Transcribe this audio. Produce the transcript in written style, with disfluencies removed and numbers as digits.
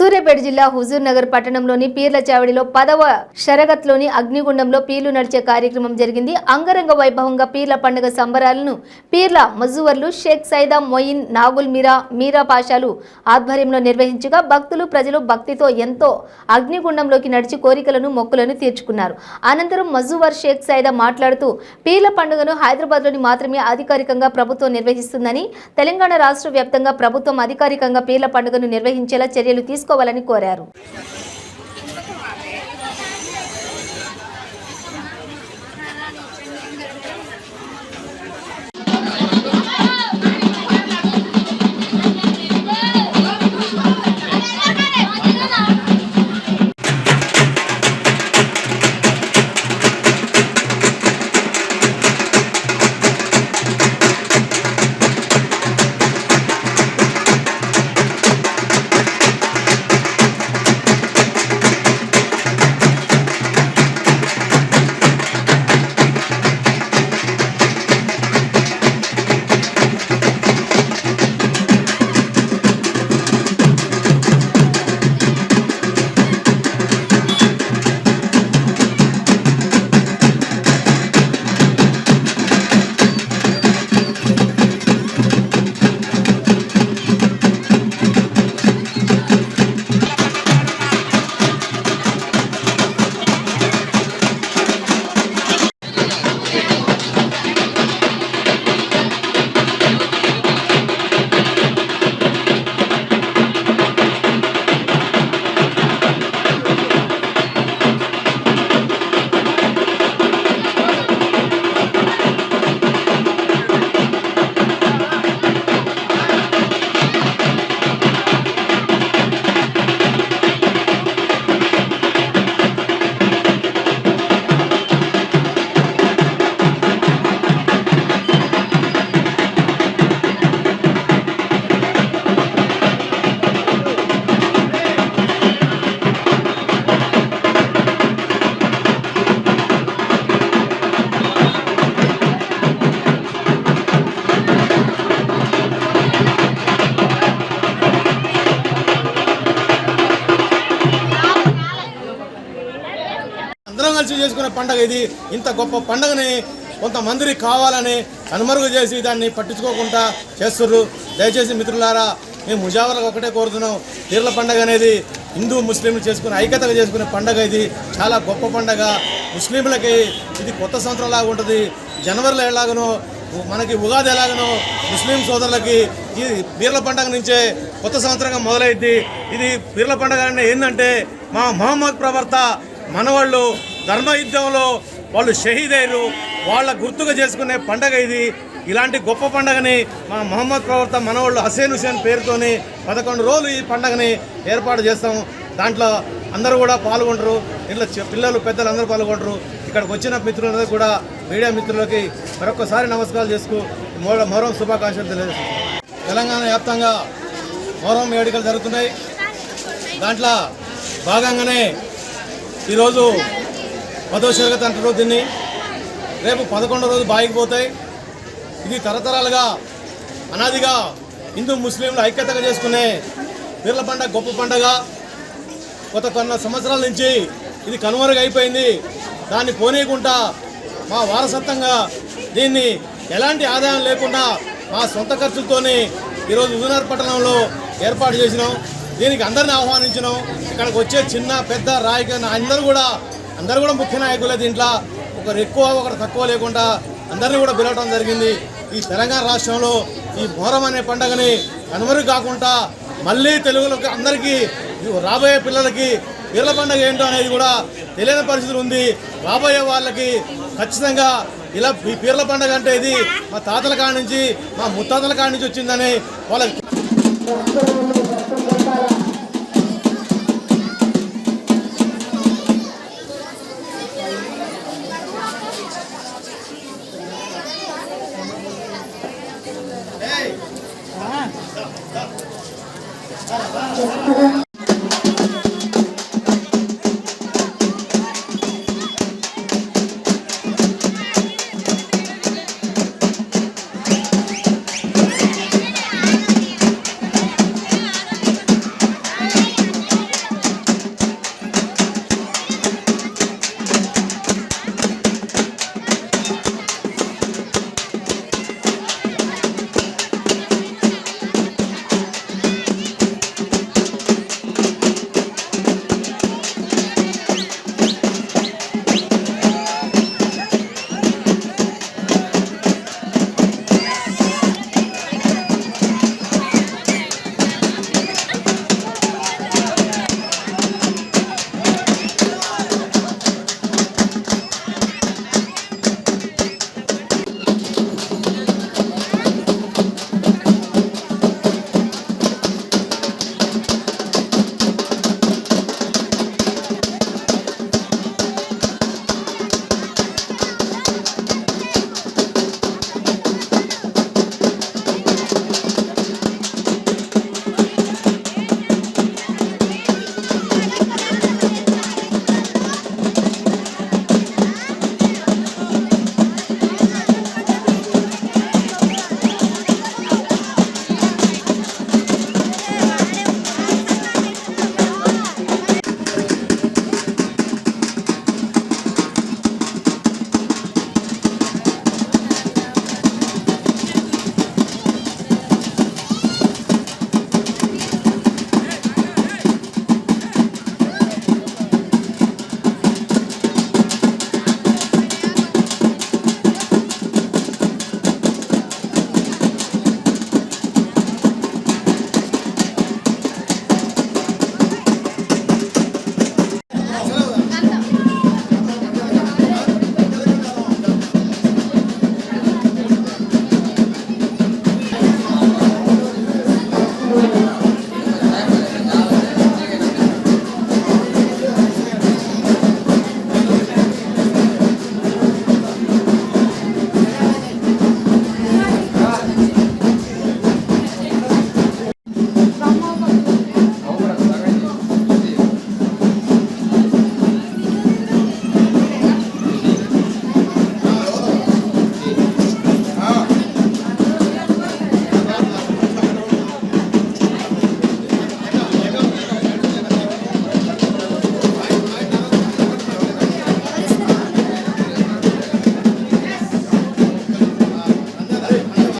సూర్యాపేట జిల్లా హుజూర్ నగర్ పట్టణంలోని పీర్ల చావడిలో 10వ షరగత్లోని అగ్నిగుండంలో పీర్లు నడిచే కార్యక్రమం జరిగింది. అంగరంగ వైభవంగా పీర్ల పండుగ సంబరాలను పీర్ల మజువర్లు షేక్ సైదా మొయిన్ నాగుల్ మీరా పాషాలు ఆధ్వర్యంలో నిర్వహించగా భక్తులు ప్రజలు భక్తితో ఎంతో అగ్నిగుండంలోకి నడిచి కోరికలను మొక్కులను తీర్చుకున్నారు. అనంతరం మజువర్ షేక్ సైదా మాట్లాడుతూ పీర్ల పండుగను హైదరాబాద్లోని మాత్రమే అధికారికంగా ప్రభుత్వం నిర్వహిస్తుందని, తెలంగాణ రాష్ట్ర వ్యాప్తంగా ప్రభుత్వం అధికారికంగా పీర్ల పండుగను నిర్వహించేలా చర్యలు తీసుకోవాలని కోరారు. అందరం కలిసి చేసుకునే పండుగ ఇది. ఇంత గొప్ప పండుగని కొంతమందికి కావాలని కనుమరుగు చేసి దాన్ని పట్టించుకోకుండా చేస్తున్నారు. దయచేసి మిత్రులారా, మేము ముజావరకు ఒకటే కోరుతున్నాం, పీర్ల పండుగ అనేది హిందూ ముస్లింలు చేసుకునే ఐక్యతగా చేసుకునే పండుగ. ఇది చాలా గొప్ప పండుగ. ముస్లింలకి ఇది కొత్త సంవత్సరం లాగా ఉంటుంది. జనవరిలో ఎలాగనో మనకి ఉగాది ఎలాగనో ముస్లిం సోదరులకి ఈ పీర్ల పండుగ నుంచే కొత్త సంవత్సరంగా మొదలైద్ది. ఇది పీర్ల పండుగ అంటే ఏంటంటే, మా మహమ్మద్ ప్రవర్త మనవాళ్ళు ధర్మయుద్ధంలో వాళ్ళు షహీద్ అయ్యారు, వాళ్ళ గుర్తుగా చేసుకునే పండగ ఇది. ఇలాంటి గొప్ప పండగని మా మహమ్మద్ ప్రవర్త మనవాళ్ళు హుసేన్ పేరుతోని 11 రోజులు ఈ పండగని ఏర్పాటు చేస్తాం. దాంట్లో అందరూ కూడా పాల్గొంటారు. ఇట్లా పిల్లలు పెద్దలు అందరూ పాల్గొంటారు. ఇక్కడికి వచ్చిన మిత్రులందరూ కూడా, మీడియా మిత్రులకి మరొకసారి నమస్కారాలు చేసుకు మొహరం శుభాకాంక్షలు తెలియజేస్తాం. తెలంగాణ వ్యాప్తంగా మొహరం వేడుకలు జరుగుతున్నాయి. దాంట్లో భాగంగానే ఈరోజు 10వ షరగత్ అంటారు దీన్ని. రేపు 11వ రోజు బాయికి పోతాయి. ఇది తరతరాలుగా అనాదిగా హిందూ ముస్లింలు ఐక్యతగా చేసుకునే పీర్ల పండుగ గొప్ప పండుగ. కొన్ని సంవత్సరాల నుంచి ఇది కనుమరుగు అయిపోయింది. దాన్ని పోనీయకుండా మా వారసత్వంగా దీన్ని ఎలాంటి ఆదాయం లేకుండా మా సొంత ఖర్చులతోనే ఈరోజు హుజూర్ పట్టణంలో ఏర్పాటు చేసినాం. దీనికి అందరిని ఆహ్వానించినాం. ఇక్కడికి వచ్చే చిన్న పెద్ద రాయక అందరూ కూడా ముఖ్య నాయకులే. దీంట్లో ఒకరు ఎక్కువ ఒకరు తక్కువ లేకుండా అందరినీ కూడా పిలవడం జరిగింది. ఈ తెలంగాణ రాష్ట్రంలో ఈ మొహరం అనే పండుగని కనుమరుగు కాకుండా మళ్ళీ తెలుగులోకి అందరికీ రాబోయే పిల్లలకి పీర్ల పండుగ ఏంటో అనేది కూడా తెలియని పరిస్థితులు ఉంది. రాబోయే వాళ్ళకి ఖచ్చితంగా ఇలా ఈ పీర్ల పండుగ అంటే ఇది మా తాతల కాడి నుంచి మా ముత్తాతల కాడి నుంచి వచ్చిందని వాళ్ళకి